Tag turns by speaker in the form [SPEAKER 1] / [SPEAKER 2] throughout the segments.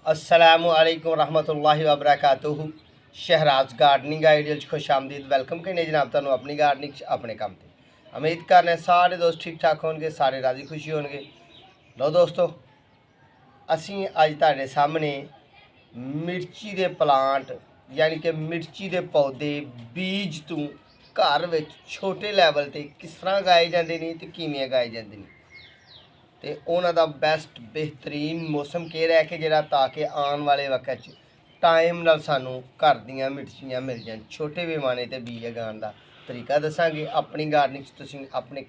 [SPEAKER 1] अस्सलामुअलैकुम रहमतुल्लाहि व बरकातुहू। शहराज गार्डनिंग आइडियल खुश आमदीद वेलकम कहने जनाब तुहानू अपनी गार्डनिंग अपने काम ते उम्मीद करने सारे दोस्त ठीक ठाक होंगे, सारे राजी खुशी होंगे। लो दोस्तों, असी अज तुहाडे सामने मिर्ची दे प्लांट यानी कि मिर्ची दे पौधे बीज तो घर विच छोटे लैवल ते किस तरह उगाए जाते हैं तो किवें उगाए जाते हैं तो उन्हों का बेस्ट बेहतरीन मौसम केह् है कि जरा ताकि आने वाले वक्त टाइम नाल सानू घर दियां मिर्चियां मिल जाए। छोटे पैमाने ते बीज उगाने का तरीका दसांगे। अपनी गार्डनिंग तुसीं अपने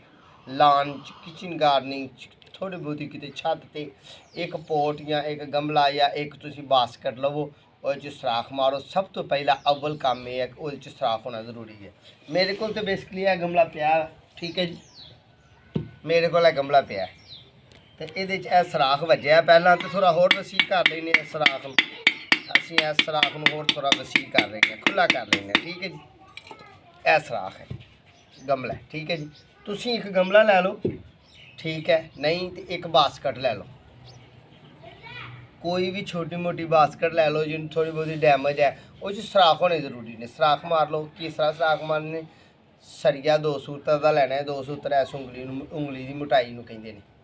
[SPEAKER 1] लान किचन गार्डनिंग थोड़ी बहुती किते छत ते एक पोट या एक गमला या एक तुसीं बास्कट लवो और सुराख मारो। सब तो पहला अव्वल काम यह है कि उहदे सुराख होना जरूरी है। मेरे को तो बेसिकली यह गमला पिया, ठीक है जी, मेरे को गमला पिया तो ये सुराख वजह पहला तो थोड़ा होर वसी कर लेने सुराख असी इस सुराख में होर थोड़ा वसी कर रहे हैं, खुला कर लेने, ठीक है जी। यह सुराख है गमला, ठीक है जी। तुसी एक गमला लै लो, ठीक है, नहीं तो एक बास्कट लै लो, कोई भी छोटी मोटी बास्कट लै लो जिन थोड़ी बहुत डैमेज है उस सुराख होने जरूरी ने। सुराख मार लो। किस तरह सुराख मारने? सरिया 2 सूत्र का लैना है, 2 सूत्र इस उंगली की मोटाई में कहिंदे ने।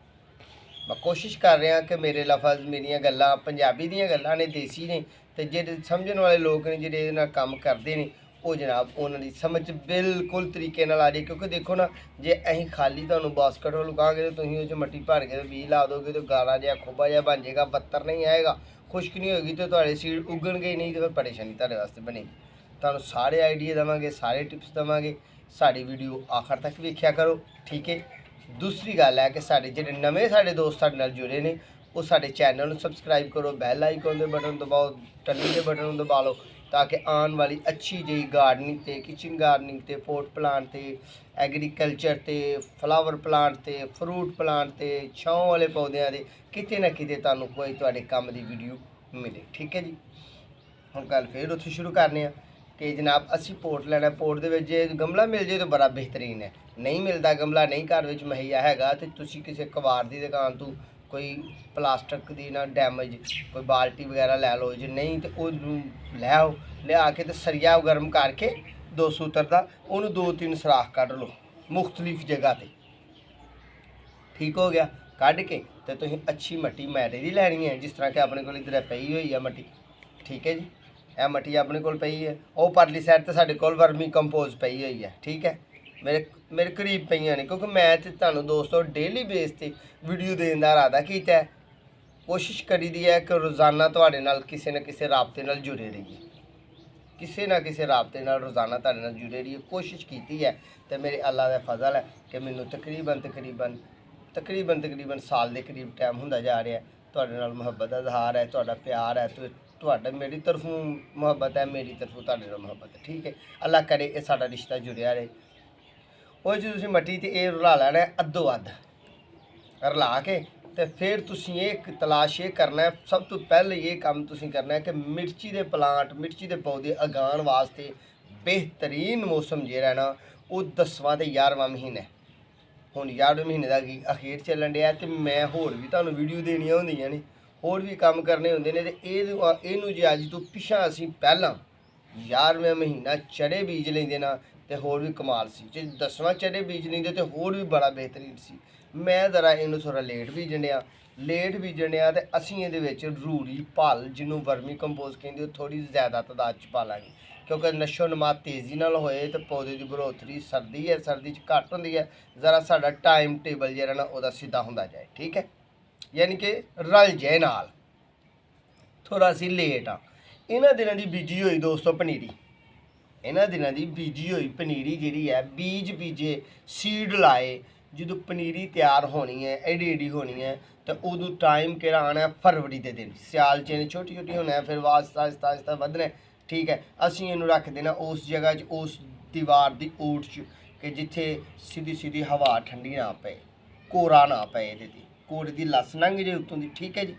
[SPEAKER 1] मैं कोशिश कर रहा कि मेरे लफज मेरिया गल्लां पंजाबी दियां गल्लां ने, देसी ने, तो जे समझने वाले लोग ने जिहड़े इहदे नाल काम करते हैं वो जनाब उन्होंने समझ बिल्कुल तरीके नाल आ जाए। क्योंकि देखो ना, जे असीं खाली तुहानूं बास्कट लुकांगे तो तुसीं उस मट्टी भर के बीज ला दोगे तो गारा जिहा खोबा जिहा बन जाएगा, बत्तर नहीं आएगा, खुश्क नहीं होगी तो तुहाडे सीड उगणगे ही नहीं, तो फिर परेशानी तुहाडे वास्ते बनेगी। तुहानूं सारे आइडिया देवांगे, सारे टिप्स देवांगे। साडी वीडियो आखिर तक वेख्या करो, ठीक है। दूसरी गल है कि साढ़े जिहड़े नवे साढ़े दोस्त साढ़े नाल जुड़े ने वो साढ़े चैनल को सबसक्राइब करो, बैल आइकन के बटन दबाओ, टली के बटन दबा लो ताकि आने वाली अच्छी जी गार्डनिंग ते किचन गार्डनिंग ते पोट प्लांट ते एग्रीकल्चर ते फ्लावर प्लांट ते फ्रूट प्लांट ते छांव वाले पौधों के किते ना किते तुहानूं कोई तुहाडे काम की वीडियो मिले, ठीक है जी। हम गल फिर उत्थे शुरू करने कि जनाब असी पोट लैना, पोट दे विच जे गमला मिल जाए तो बड़ा बेहतरीन है। नहीं मिलता गमला, नहीं घर में मुहैया हैगा तो तुसी किसी कबाड़ की दुकान तो कोई प्लास्टिक की ना डैमेज कोई बाल्टी वगैरह लै लो। जो नहीं तो वो लै आओ, लिया के तो सरिया गर्म करके 2 सूत्र का उन्होंने 2-3 सुराख कढ़ लो मुख्तलिफ जगह पर, ठीक हो गया। कढ़ के तो तुसीं अच्छी मट्टी मैटे की लैनी है, जिस तरह कि अपने को इधर पई हुई है मट्टी, ठीक है जी। यह मट्टी अपने को पई है, वो परली साइड तो साढ़े कोल वर्मी कंपोज पई हुई है, ठीक है। मेरे करीब पईयां ने क्योंकि मैं तो तुहानूं दोस्तों डेली बेस पर वीडियो देने का इरादा किया है। कोशिश करी दी है कि रोज़ाना तुहाडे नाल किसी न किसी राबते नाल जुड़े रहिए, किसी ना किसी राबते नाल रोज़ाना तुहाडे नाल जुड़े रहिए। कोशिश की है तो मेरे अल्लाह का फजल है कि मैनूं तकरीबन साल के करीब टाइम होंदा जा रहा है। तुहाडे नाल मुहब्बत का इजहार है, तुहाडा प्यार है, तो तुहाडा मेरी तरफों मुहब्बत है, मेरी तरफों तुहाडे नाल मुहब्बत है, ठीक है। अल्लाह करे ये साडा रिश्ता जुड़िया रहे। वो जो तुसीं मट्टी ते ये रला लैना है अद्धो अद्ध रला के तो फिर तुसीं एक तलाश ये करना है। सब तो पहले ये काम तुसीं करना है कि मिर्ची दे प्लांट मिर्ची दे पौधे उगाउण वास्ते बेहतरीन मौसम जिहड़ा ना वो 10वां ते 11वां महीना। हुण 11वें महीने का अखीर चलन दिया तो मैं होर भी तुहानूं वीडियो देनियां होंदियां ने, होर भी काम करने होंदे ने। ते इहनूं जे अज तो पिछा असीं पहलां 11वां महीना चढ़े बीज लेंदे ना तो होर भी कमाल सी। जे 10वां चढ़े बीज लेंदे तो होर भी बड़ा बेहतरीन सी। मैं ज़रा इनू थोड़ा लेट बीजण तो असीं इहदे विच रूड़ी भल जिन्हों वर्मी कंपोज कहिंदे थोड़ी ज़्यादा तादाद च पा लांगे, क्योंकि नशो नमा तेज़ी नाल होए तो पौधे की ग्रोथ भी सर्दी है, सर्दी घट होंदी है। ज़रा साडा टाइम टेबल जिहड़ा ना उहदा सीधा होंदा जाए, ठीक है, यानी कि रल जाए नाल। थोड़ा असीं लेट हाँ। इन्हां दिनां दी बीजी होई दोस्तों पनीरी, इन्हां दिनां दी बीजी हुई पनीरी जिहड़ी है, बीज बीजे सीड लाए, जो पनीरी तैयार होनी है एडी एडी होनी है तो उदू टाइम केड़ा आना है फरवरी के दिन। सियाल च छोटी छोटी होना है, फिर आस्ता आस्ता आस्ता बधना है, ठीक है। असीं इनू रख देना उस जगह च, उस दीवार की ओट च कि जिथे सीधी सीधी हवा ठंडी ना पे, कोरा ना पे, ये कोरे की लस लंघ जाए उत्तों दी, ठीक है जी।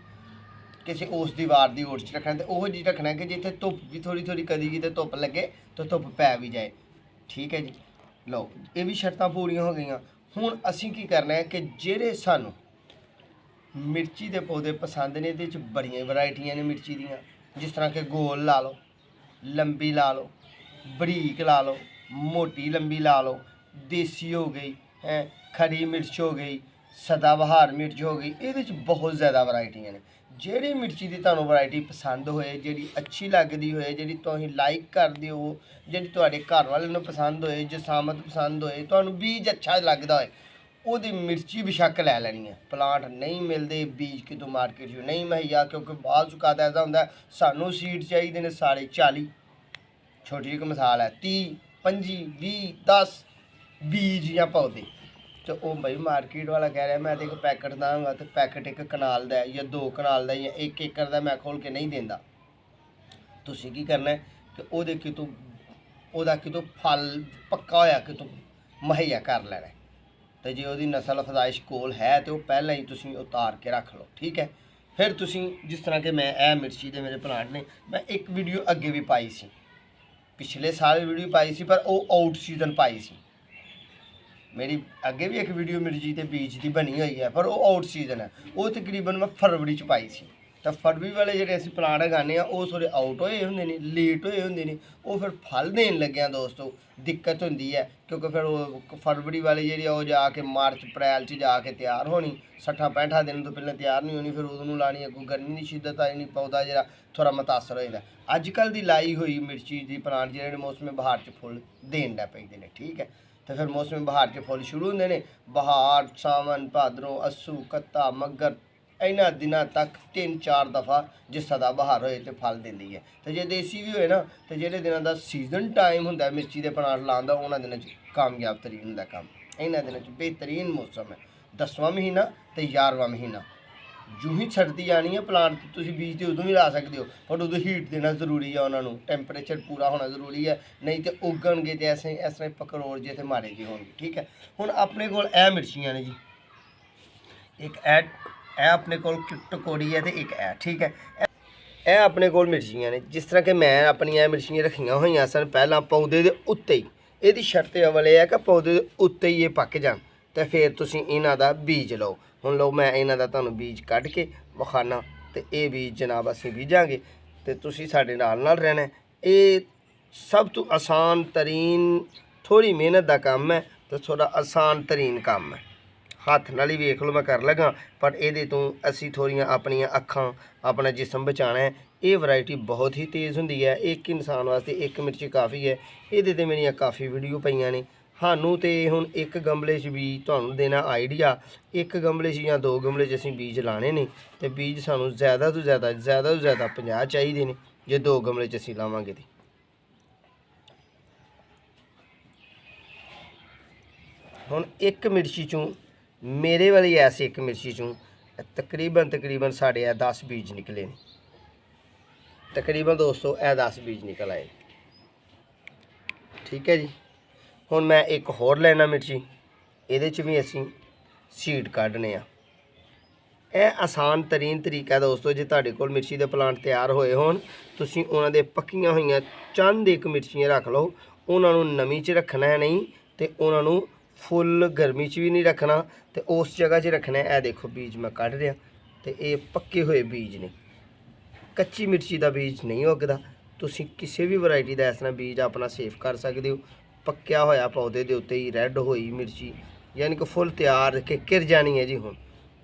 [SPEAKER 1] किसी उस दीवार की ओट च रखना तो वह जी रखना कि जिथे धुप भी थोड़ी थोड़ी कदी किते धुप लगे तो धुप पै भी जाए, ठीक है जी। लो ये भी शर्तां पूरियां हो गई। हुण असीं की करना है कि जेड़े सानू मिर्ची के पौधे पसंद ने ये बड़िया वैरायटियां ने मिर्ची दियाँ, जिस तरह के गोल ला लो, लंबी ला लो, बरीक ला लो, मोटी लंबी ला लो, देसी हो गई है, खड़ी मिर्च हो गई, सदाबहार मिर्च हो गई। ये बहुत ज़्यादा वैरायटियां ने। ਜਿਹੜੀ ਮਿਰਚੀ ਦੀ ਤੁਹਾਨੂੰ ਵੈਰਾਈਟੀ ਪਸੰਦ ਹੋਏ, ਜਿਹੜੀ ਅੱਛੀ ਲੱਗਦੀ ਹੋਏ, ਜਿਹੜੀ ਤੁਸੀਂ ਲਾਈਕ ਕਰਦੇ ਹੋ, ਜਿਹੜੀ ਤੁਹਾਡੇ ਘਰ ਵਾਲਿਆਂ ਨੂੰ ਪਸੰਦ ਹੋਏ, ਜਸਾਮਤ ਪਸੰਦ ਹੋਏ, ਤੁਹਾਨੂੰ ਬੀਜ ਅੱਛਾ ਲੱਗਦਾ ਹੋਏ, ਉਹਦੀ ਮਿਰਚੀ ਬੇਸ਼ੱਕ ਲੈ ਲੈਣੀ ਹੈ। ਪਲਾਂਟ ਨਹੀਂ ਮਿਲਦੇ ਬੀਜ ਕਿਤੋਂ ਮਾਰਕੀਟ 'ਚੋਂ ਨਹੀਂ ਮੁਹੱਈਆ, ਕਿਉਂਕਿ ਬਾਅਦ ਚੁੱਕਾ ਤਾਂ ਐਸਾ ਹੁੰਦਾ ਸਾਨੂੰ ਸੀਡ ਚਾਹੀਦੇ ਨੇ 40 ਛੋਟੀ ਜਿਹੀ ਮਿਸਾਲ ਹੈ 30 25 20 10 ਬੀਜ ਜਾਂ ਪੌਦੇ। तो वो भाई मार्केट वाला कह रहा है मैं तो एक पैकेट दाँगा, तो पैकेट एक कनाल का या 2 कनाल का या 1 एकड़ का मैं खोल के नहीं देंदा। तुसीं की करना है कि वो कितों फल पक्का होया कितों मुहैया कर लेना है। तो जे वो नस्ल फदाइश कोल है तो पहले ही तुसीं उतार के रख लो, ठीक है। फिर तुसीं जिस तरह के मैं मिर्ची के मेरे प्लांट ने, मैं एक वीडियो अगे भी पाई सी, पिछले साल वीडियो पाई सी, पर वो आउट सीजन पाई सी। मेरी अगे भी एक वीडियो मिर्ची के बीज की बनी हुई है, पर वो आउट सीजन है, वो तकरीबन मैं फरवरी च पाई सी। तो फरवरी वाले जो असीं प्लांट लगाने वो थोड़े आउट होए होंदे ने, लेट होए होंदे ने, वो फिर फल देन लग्या दोस्तों दिक्कत होंदी है, क्योंकि फिर वो फरवरी वाले जी वो जाके मार्च अप्रैल च जाके तैयार होनी, 60-65 दिन तो पहले तैयार नहीं होनी, फिर उदों लानी, अगों गर्मी की शिद्दत आई नहीं, पौधा जरा थोड़ा मुतासर हो जाता। अजकल की लाई हुई मिर्ची की प्लांट जो मौसम बहार च फुल देन लग पैंदे ने, ठीक है। तो फिर मौसम बहार के फुल शुरू होंगे ने, बहार सावन भादरों अस्सू कत्ता मगर इन्होंने दिनों तक 3-4 दफ़ा जो सदा बहार होए तो फल देती है। तो जो देसी भी होए ना, तो जो दिनों का सीजन टाइम होंगे मिर्ची के प्लांट लाने का, उन्होंने दिनों कामयाब तरीन होंगे काम। इन्होंने दिनों बेहतरीन मौसम है 10वां महीना तो 11वां महीना। जूं ही सर्दी आनी है प्लांट तुसीं बीज तो उदों भी ला सकते हो, पर उदों हीट देना जरूरी है, उन्होंने टैंपरेचर पूरा होना जरूरी है, नहीं तो उगणगे तो ऐसे इस तरह पकड़ोड़ जे तो मारे जे होंगे, ठीक है। हुण अपने कोल ए मिर्चियां ने जी, एक ए अपने कोल टकोरी है तो एक ए, ठीक है। ए अपने कोल मिर्चियां ने, जिस तरह के मैं अपनी मिर्चियां रखियां हुई सन पहला पौधे के उत्ते ही। ये शर्त अवल है कि पौधे के उत्ते ही ये पक जान, तो फिर तुसीं इन्हां दा बीज लो। हुण लो मैं इन्हां दा तुहानूं बीज कढ के विखाना, तो ये बीज जनाब असीं बीजांगे, तो तुसीं साडे नाल रहना। ये सब तो आसान तरीन थोड़ी मेहनत का काम है, तो थोड़ा आसान तरीन काम है, हत्थ नाल ही वेख लो मैं कर लगा, पर ये तो असी थोड़ियां अपनियां अखां अपना जिसम बचाना है। ये वैरायटी बहुत ही तेज़ होंदी है, एक इंसान वास्ते एक मिर्ची काफ़ी है। ये तो मेरिया काफ़ी वीडियो पईयां ने। सानू तो हुण एक गमले च बीज तुहानूं देना आइडिया, एक गमले च या 2 गमले च असीं बीज लाने ने, तो बीज सानूं ज़्यादा तो ज़्यादा 50 चाहिए ने, जे 2 गमले च असीं लावांगे तो। हुण एक मिर्ची चों मेरे वाली ऐसी एक मिर्ची चों तकरीबन साढ़े 10 बीज निकले ने, तकरीबन दोस्तों 10 बीज निकल आए, ठीक है जी। हुण मैं एक होर लेना मिर्ची, ये भी असीं सीड कढ़ने आ। यह आसान तरीन तरीका दोस्तों, जे तुहाडे कोल मिर्ची दे प्लांट तैयार होए होण, तुसीं उन्हां दे पक्कियां होईयां चंद एक मिर्चियां रख लो, उन्हां नूं नमी च रखना है नहीं, तो उन्हां नूं फुल गर्मी च भी नहीं रखना, तो उस जगह च रखना है। देखो बीज मैं कढ़ रहा, तो ये पक्के हुए बीज ने, कच्ची मिर्ची का बीज नहीं उगदा। तुसीं किसी भी वैरायटी का इस तरह बीज अपना सेफ कर सकते हो। पक्या होया पौधे के उत्ते ही रैड होई मिर्ची, यानी कि फुल तैयार के गिर जानी है जी, हुण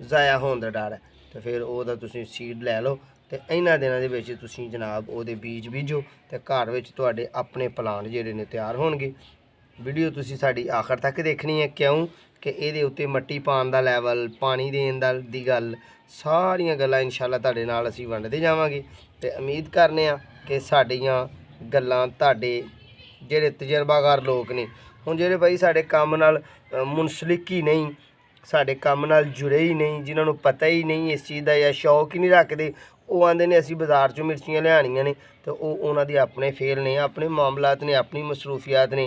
[SPEAKER 1] ज़ाया होने का डर है, तो फिर वो तुसीं सीड लै लो, तो इन्हां दिनां दे विच तुसीं जनाब वो बीज बीजो, तो घर विच तुहाडे अपने प्लांट जिहड़े ने तैयार होणगे। वीडियो तुसीं साडी आखिर तक देखनी है, क्यों कि ये उत्ते मट्टी पाउण दा लैवल, पानी देण दी गल, सारियां गल्लां इंशाअल्लाह तुहाडे नाल असीं वंडदे जावांगे। तो उम्मीद करने आ कि साडीआं गल्लां तुहाडे ਜਿਹੜੇ तजर्बाकार लोग ने, हुण ਜਿਹੜੇ भाई साडे काम नाल मुनसलिक ही नहीं, साडे काम नाल जुड़े ही नहीं, जिन्होंने पता ही नहीं इस चीज़ का या शौक ही नहीं रखते, वो आंदे ने असीं बाजार चों मिर्चियां लियाणियां ने, तो उन्हां दे अपने फेल ने, अपने मामलात ने, अपनी मसरूफियात ने।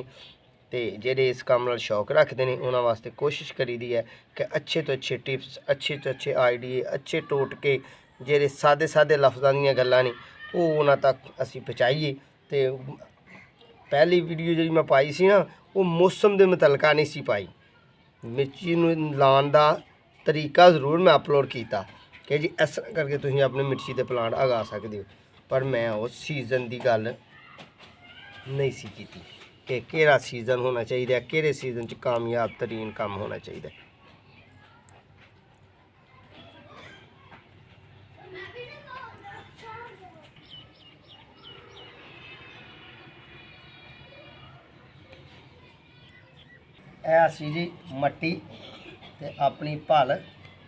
[SPEAKER 1] तो जेह्ड़े इस काम नाल शौक रखते हैं उन्हां वास्ते कोशिश करी दी है कि अच्छे तो अच्छे टिप्स, अच्छे तो अच्छे आइडिए, अच्छे टोटके, जेह्ड़े सादे सादे लफ्ज़ां दीयां गल्लां ने वो उन्हां तक असीं पहुँचाइए। तो पहली वीडियो जी मैं पाई सी ना, वो मौसम के मुतलका नहीं सी पाई, मिर्ची नूं लाण दा तरीका जरूर मैं अपलोड किया कि जी इस तरह करके तुसीं अपने मिर्ची के प्लांट उगा सकते हो, पर मैं उस सीज़न की गल नहीं सी कीती कि केड़ा सीज़न होना चाहिए, केड़े सीज़न च कामयाब तरीन काम होना चाहिए। असी जी मट्टी ते अपनी भल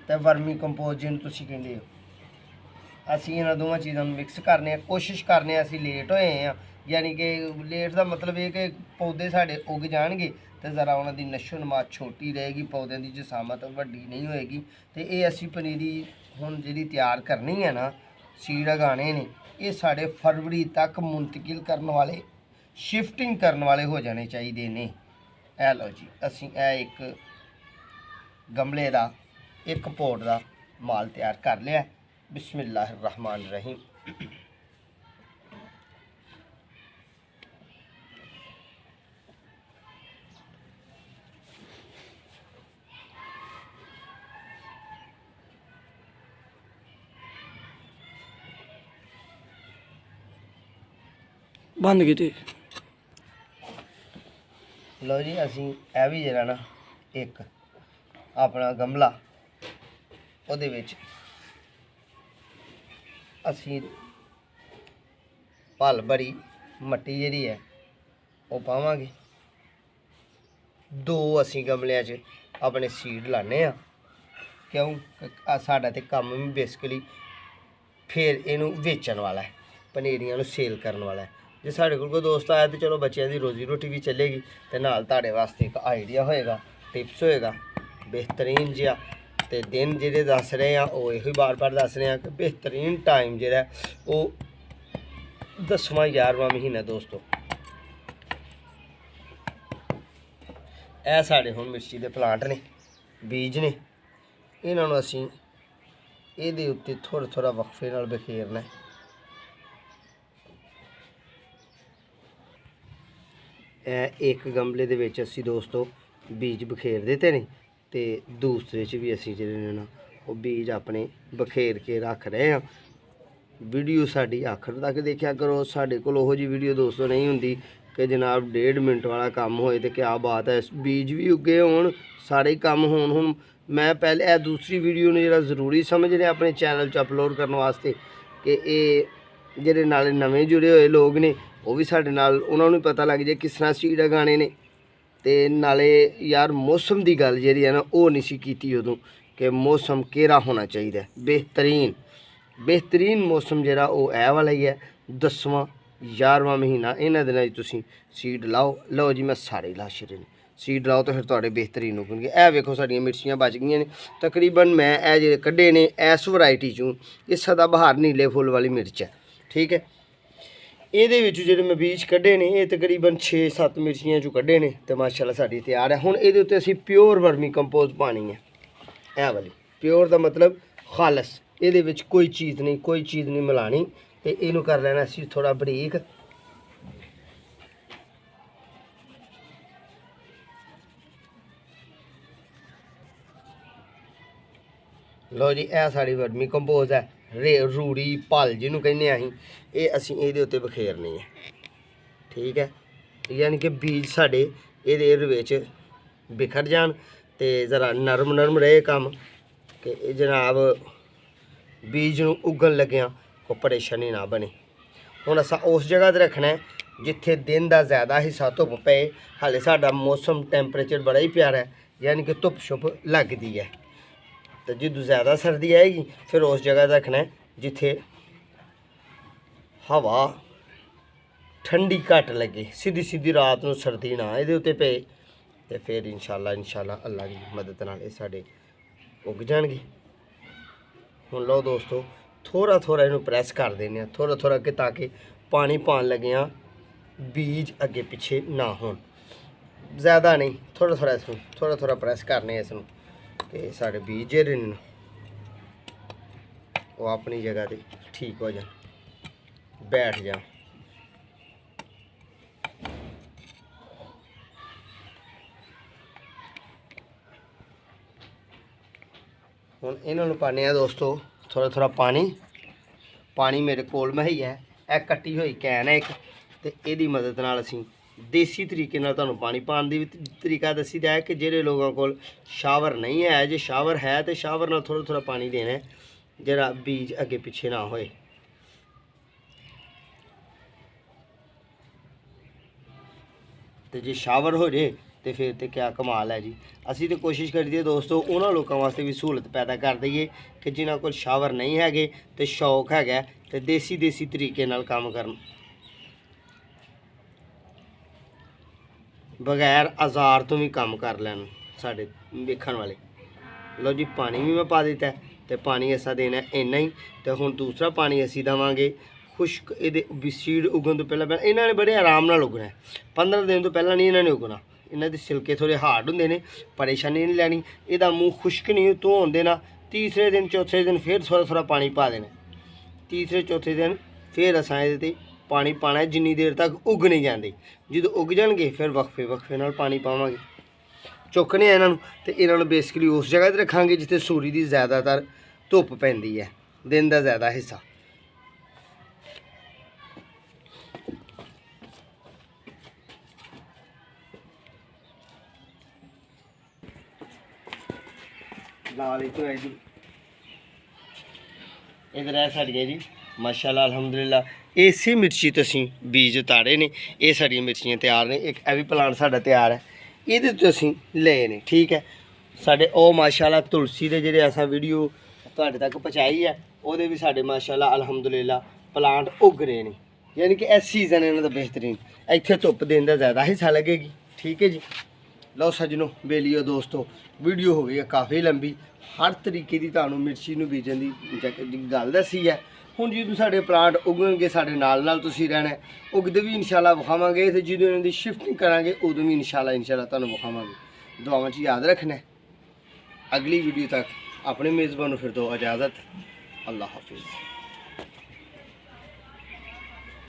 [SPEAKER 1] ते वर्मी कंपोज जिन्होंने तुसीं कहंदे हो, असी इन्हां दोवां चीज़ों मिक्स करने, कोशिश करने असी लेट होए हैं, यानी कि लेट का मतलब ये कि पौधे साढ़े उग जाएंगे तो ज़रा उन्होंने नशो नमा छोटी रहेगी, पौधों की जसामत वड्डी नहीं होएगी। तो ये असी पनीरी हुण जिहड़ी तैयार करनी है ना, सीड उगाने ने, ये साढ़े फरवरी तक मुंतकिल करने वाले, शिफ्टिंग करने वाले हो जाने चाहिए ने। ए लो जी असी एक गमले का एक पोट का माल तैयार कर लिया। बिस्मिल्लाहिर्रहमानिर्रहीम।
[SPEAKER 2] बंद की
[SPEAKER 1] लो जी असी ए भी जरा ना एक अपना गमला ਉਹਦੇ ਵਿੱਚ ਅਸੀਂ ਭਲ ਭਰੀ ਮੱਟੀ ਜਿਹੜੀ ਹੈ ਉਹ ਪਾਵਾਂਗੇ। ਦੋ ਅਸੀਂ ਗਮਲਿਆਂ 'ਚ ਆਪਣੇ ਸੀਡ ਲਾਣੇ ਆ, ਕਿਉਂ ਸਾਡਾ ਤੇ ਕੰਮ ਵੀ ਬੇਸਿਕਲੀ ਫਿਰ ਇਹਨੂੰ ਵੇਚਣ ਵਾਲਾ ਹੈ, ਪਨੀਰੀਆਂ ਨੂੰ ਸੇਲ ਕਰਨ ਵਾਲਾ ਹੈ। ਜੇ ਸਾਡੇ ਕੋਲ ਕੋਈ ਦੋਸਤ ਆਇਆ ਤਾਂ ਚਲੋ ਬੱਚਿਆਂ ਦੀ ਰੋਜ਼ੀ ਰੋਟੀ ਵੀ ਚੱਲੇਗੀ ਤੇ ਨਾਲ ਤੁਹਾਡੇ ਵਾਸਤੇ ਇੱਕ ਆਈਡੀਆ ਹੋਏਗਾ, टिप्स होएगा बेहतरीन जिहा। तो दिन जेह्ड़े दस रहे हैं वो यही बार बार दस रहे हैं कि बेहतरीन टाइम जेह्ड़ा वो 10वां 11वां महीना दोस्तों। ਇਹ ਸਾਡੇ ਹੁਣ ਮਿਰਚੀ ਦੇ ਪਲਾਂਟ ਨੇ, ਬੀਜ ਨੇ, ਇਹਨਾਂ ਨੂੰ ਅਸੀਂ ਇਹਦੇ ਉੱਤੇ ਥੋੜਾ ਥੋੜਾ ਵਕਫੇ ਨਾਲ ਬਖੇਰਨਾ ਹੈ। ਇਹ ਇੱਕ ਗਮਲੇ ਦੇ ਵਿੱਚ ਅਸੀਂ ਦੋਸਤੋ ਬੀਜ ਬਖੇਰ ਦਿੱਤੇ ਨੇ ਤੇ ਦੂਸਰੇ 'ਚ ਵੀ ਅਸੀਂ ਜਿਹੜੇ ਨੇ ਨਾ ਉਹ ਬੀਜ ਆਪਣੇ ਬਖੇਰ ਕੇ ਰੱਖ ਰਹੇ ਹਾਂ। ਵੀਡੀਓ ਸਾਡੀ ਆਖਰ ਤੱਕ ਦੇਖਿਆ ਕਰੋ। ਸਾਡੇ ਕੋਲ ਉਹੋ ਜਿਹੀ ਵੀਡੀਓ ਦੋਸਤੋ ਨਹੀਂ ਹੁੰਦੀ कि जनाब 1.5 मिनट वाला काम होए तो क्या बात है, बीज भी उगे होण, सारे काम होण। हुण मैं पहले दूसरी वीडियो ने जरा जरूरी समझ रहा अपने चैनल च अपलोड करने वास्ते कि ये जेह्ड़े नाले नवें जुड़े हुए लोग ने वो भी साडे नाल उन्हां नूं पता लग जाए किस तरह सीड उगाने ने। ते नाले यार मौसम की गल जिहड़ी है ना वो नहीं सी कीती उदों कि मौसम केड़ा होना चाहिए बेहतरीन। बेहतरीन मौसम जिहड़ा वो ऐ वाला ही है 10वां 11वां महीना। इन्हां दिनां तुसीं सीड लाओ। लो जी मैं सारे ला छड़े ने, सीड लाओ तो फिर तुहाडे बेहतरीन उगणगे। ए वेखो साडियां मिर्चियां बच गईयां ने तकरीबन। मैं ए जेह्ड़े कड्ढे ने इस वैरायटी चों ये सदाबहार नीले फुल वाली मिर्च है, ठीक है। ਇਹਦੇ ਵਿੱਚ ਜਿਹੜੇ मैं बीज ਕੱਢੇ ਨੇ ਇਹ तकरीबन 6-7 ਮਿਰਚੀਆਂ ਚੋਂ ਕੱਢੇ ਨੇ ਤੇ ਮਾਸ਼ਾਅੱਲਾ ਸਾਡੀ ਤਿਆਰ ਹੈ। ਹੁਣ ਇਹਦੇ ਉੱਤੇ ਅਸੀਂ ਪਿਓਰ ਵਰਮੀ ਕੰਪੋਜ਼ ਪਾਣੀ ਹੈ, ਇਹ ਵਾਲੀ ਪਿਓਰ ਦਾ ਮਤਲਬ ਖਾਲਸ। ਇਹਦੇ ਵਿੱਚ ਕੋਈ ਚੀਜ਼ ਨਹੀਂ ਮਿਲਾਣੀ ਤੇ ਇਹਨੂੰ ਕਰ ਲੈਣਾ ਅਸੀਂ ਥੋੜਾ ਬਰੀਕ। लो जी ਇਹ ਸਾਡੀ ਵਰਮੀ ਕੰਪੋਜ਼ ਹੈ, ਰੂੜੀ ਭਲ ਜਿਹਨੂੰ ਕਹਿੰਦੇ ਆ ਅਸੀਂ ਇਹਦੇ ਉੱਤੇ ਬਖੇਰਨੀ ਹੈ, ਠੀਕ ਹੈ। ਯਾਨੀ ਕਿ ਬੀਜ ਸਾਡੇ ਇਹਦੇ ਵਿੱਚ ਬਿਖਰ ਜਾਣ ਤੇ ਜ਼ਰਾ ਨਰਮ ਰਹੇ ਕੰਮ ਕਿ ਜਨਾਬ बीज ਨੂੰ उगन लग्या कोई परेशानी ना बने। हुण असां उस जगह ते रखना है जिथे दिन का ज़्यादा हिस्सा धुप पे। हाले साडा मौसम टैंपरेचर बड़ा ही प्यारा है, यानी कि धुप शुप लगती है। तो जो ज़्यादा सर्दी आएगी फिर उस जगह रखना है जिथे हवा ठंडी घट लगे, सीधी रात को सर्दी ना ये उत्ते पे। तो फिर इंशाल्लाह अल्लाह की मदद नाल साडे उग जाणगे। हुण लो दोस्तों थोड़ा इनू प्रैस कर देने थोड़ा कि ताकि पानी पान लगे बीज अगे पिछे ना हो, ज़्यादा नहीं थोड़ा प्रैस करने इसनूं कि साढ़े बीज जेह्ड़े ने वो अपनी जगह ते ठीक हो जाए, बैठ जा। ਹੁਣ ਇਹਨਾਂ ਨੂੰ ਪਾਉਂਦੇ ਆ ਦੋਸਤੋ ਥੋੜ੍ਹਾ ਥੋੜ੍ਹਾ ਪਾਣੀ ਮੇਰੇ ਕੋਲ ਮੁਹੱਈਆ ਹੈ। ਇਹ ਕੱਟੀ ਹੋਈ ਕੈਨ ਹੈ ਇੱਕ, ਤੇ ਇਹਦੀ ਮਦਦ ਨਾਲ ਅਸੀਂ ਦੇਸੀ ਤਰੀਕੇ ਨਾਲ ਤੁਹਾਨੂੰ ਪਾਣੀ ਪਾਉਣ ਦੀ ਵੀ ਤਰੀਕਾ ਦੱਸੀ ਦਾ ਹੈ ਕਿ ਜਿਹੜੇ ਲੋਕਾਂ ਕੋਲ ਸ਼ਾਵਰ ਨਹੀਂ ਹੈ, ਜੇ ਸ਼ਾਵਰ ਹੈ ਤਾਂ ਸ਼ਾਵਰ ਨਾਲ ਥੋੜ੍ਹਾ ਥੋੜ੍ਹਾ ਪਾਣੀ ਦੇਣਾ ਹੈ, ਜਿਹੜਾ ਬੀਜ ਅੱਗੇ ਪਿੱਛੇ ਨਾ ਹੋਏ। ਤੇ ਜੇ ਸ਼ਾਵਰ ਹੋ ਜੇ ਤੇ ਫਿਰ ਤੇ ਕਿਆ ਕਮਾਲ ਹੈ ਜੀ। ਅਸੀਂ ਤਾਂ ਕੋਸ਼ਿਸ਼ ਕਰੀਏ ਦੋਸਤੋ ਉਹਨਾਂ ਲੋਕਾਂ ਵਾਸਤੇ ਵੀ ਸਹੂਲਤ ਪੈਦਾ ਕਰ ਦਈਏ ਕਿ ਜਿਨ੍ਹਾਂ ਕੋਲ ਸ਼ਾਵਰ ਨਹੀਂ ਹੈਗੇ ਤੇ ਸ਼ੌਕ ਹੈਗਾ ਤੇ ਦੇਸੀ ਤਰੀਕੇ ਨਾਲ ਕੰਮ ਕਰਨ, ਬਗੈਰ ਔਜ਼ਾਰ ਤੋਂ ਵੀ ਕੰਮ ਕਰ ਲੈਣ ਸਾਡੇ ਵੇਖਣ ਵਾਲੇ। ਲਓ ਜੀ ਪਾਣੀ ਵੀ ਮੈਂ ਪਾ ਦਿੱਤਾ ਤੇ ਪਾਣੀ ਅਸਾਂ ਦੇਣਾ ਇੰਨਾ ਹੀ। ਤੇ ਹੁਣ ਦੂਸਰਾ ਪਾਣੀ ਅਸੀਂ ਦੇਵਾਂਗੇ ਖੁਸ਼ਕ। ਇਹਦੇ ਸੀਡ ਉਗਣ ਤੋਂ ਪਹਿਲਾਂ ਇਹਨਾਂ ਨੇ ਬੜੇ ਆਰਾਮ ਨਾਲ ਉਗਣਾ, 15 ਦਿਨ ਤੋਂ ਪਹਿਲਾਂ ਨਹੀਂ ਇਹਨਾਂ ਨੇ ਉਗਣਾ। ਇਹਨਾਂ ਦੇ ਛਿਲਕੇ ਥੋੜ੍ਹੇ ਹਾਰਡ ਹੁੰਦੇ ਨੇ, ਪਰੇਸ਼ਾਨੀ ਨਹੀਂ ਲੈਣੀ। ਇਹਦਾ ਮੂੰਹ ਖੁਸ਼ਕ ਨਹੀਂ ਧੋਣ ਦੇਣਾ। ਤੀਸਰੇ ਦਿਨ ਚੌਥੇ ਦਿਨ ਫਿਰ ਥੋੜ੍ਹਾ ਪਾਣੀ ਪਾ ਦੇਣਾ। ਤੀਸਰੇ ਚੌਥੇ ਦਿਨ ਫਿਰ ਅਸਾਂ ਇਹਦੇ 'ਤੇ ਪਾਣੀ ਪਾਉਣਾ ਜਿੰਨੀ ਦੇਰ ਤੱਕ ਉਗ ਨਹੀਂ ਜਾਂਦੇ। ਜਦੋਂ ਉਗ ਜਾਣਗੇ ਫਿਰ ਵਕਫੇ ਨਾਲ ਪਾਣੀ ਪਾਵਾਂਗੇ। ਚੁੱਕਣੇ ਆ ਇਹਨਾਂ ਨੂੰ ਤੇ ਇਹਨਾਂ ਨੂੰ ਬੇਸਿਕਲੀ ਉਸ ਜਗ੍ਹਾ 'ਤੇ ਰੱਖਾਂਗੇ ਜਿੱਥੇ ਸੂਰਜ ਦੀ ਜ਼ਿਆਦਾਤਰ ਧੁੱਪ ਪੈਂਦੀ ਹੈ, ਦਿਨ ਦਾ ਜ਼ਿਆਦਾ ਹਿੱਸਾ। ਲਾ ਲਈ ਤੋਂ ਜੀ ਇਧਰ ਹੈ ਸਾਡੀਆਂ ਜੀ ਮਾਸ਼ਾਅੱਲਾ ਅਲਹਮਦੁਲਿਲਾ। ਇਸੇ ਮਿਰਚੀ ਤੋਂ ਅਸੀਂ ਬੀਜ ਉਤਾਰੇ ਨੇ। ਇਹ ਸਾਡੀਆਂ ਮਿਰਚੀਆਂ ਤਿਆਰ ਨੇ। ਇੱਕ ਇਹ ਵੀ ਪਲਾਂਟ ਸਾਡਾ ਤਿਆਰ ਹੈ, ਇਹਦੇ ਤੋਂ ਅਸੀਂ ਲਏ ਨੇ। ਠੀਕ ਹੈ, ਸਾਡੇ ਉਹ ਮਾਸ਼ਾਅੱਲਾ ਤੁਲਸੀ ਦੇ ਜਿਹੜੇ ਅਸਾਂ ਵੀਡੀਓ ਤੁਹਾਡੇ ਤੱਕ ਪਹੁੰਚਾਈ ਹੈ, ਉਹਦੇ ਵੀ ਸਾਡੇ ਮਾਸ਼ਾਅੱਲਾ ਅਲਹਮਦੁਲਿਲਾ ਪਲਾਂਟ ਉੱਗ ਰਹੇ ਨੇ। ਯਾਨੀ ਕਿ ਇਸ ਸੀਜ਼ਨ ਇਹਨਾਂ ਦਾ ਬਿਹਤਰੀਨ। ਇੱਥੇ ਧੁੱਪ ਦੇਣ ਦਾ ਜ਼ਿਆਦਾ ਹਿੱਸਾ ਲੱਗੇਗੀ। ਠੀਕ ਹੈ ਜੀ। ਲਓ ਸੱਜਣੋ ਬੇਲੀਓ ਦੋਸਤੋ, ਵੀਡੀਓ ਹੋ ਗਈ ਹੈ ਕਾਫੀ ਲੰਬੀ। ਹਰ ਤਰੀਕੇ ਦੀ ਤੁਹਾਨੂੰ ਮਿਰਚੀ ਨੂੰ ਬੀਜਣ ਦੀ ਗੱਲ ਦੱਸੀ ਹੈ। ਹੁਣ ਜਦੋਂ ਸਾਡੇ ਪਲਾਂਟ ਉਗਣਗੇ ਸਾਡੇ ਨਾਲ ਤੁਸੀਂ ਰਹਿਣਾ। ਉਗਦੇ ਵੀ ਇਨਸ਼ਾਅੱਲਾ ਵਿਖਾਵਾਂਗੇ ਤੇ ਜਦੋਂ ਇਹਨਾਂ ਦੀ ਸ਼ਿਫਟਿੰਗ ਕਰਾਂਗੇ ਉਦੋਂ ਵੀ ਇਨਸ਼ਾਅੱਲਾ ਤੁਹਾਨੂੰ ਵਿਖਾਵਾਂਗੇ। ਦੁਆਵਾਂ 'ਚ ਯਾਦ ਰੱਖਣਾ। ਅਗਲੀ ਵੀਡੀਓ ਤੱਕ ਆਪਣੇ ਮੇਜ਼ਬਾਨ ਨੂੰ ਫਿਰ ਦਿਓ ਇਜਾਜ਼ਤ। ਅੱਲਾਹ ਹਾਫਿਜ਼।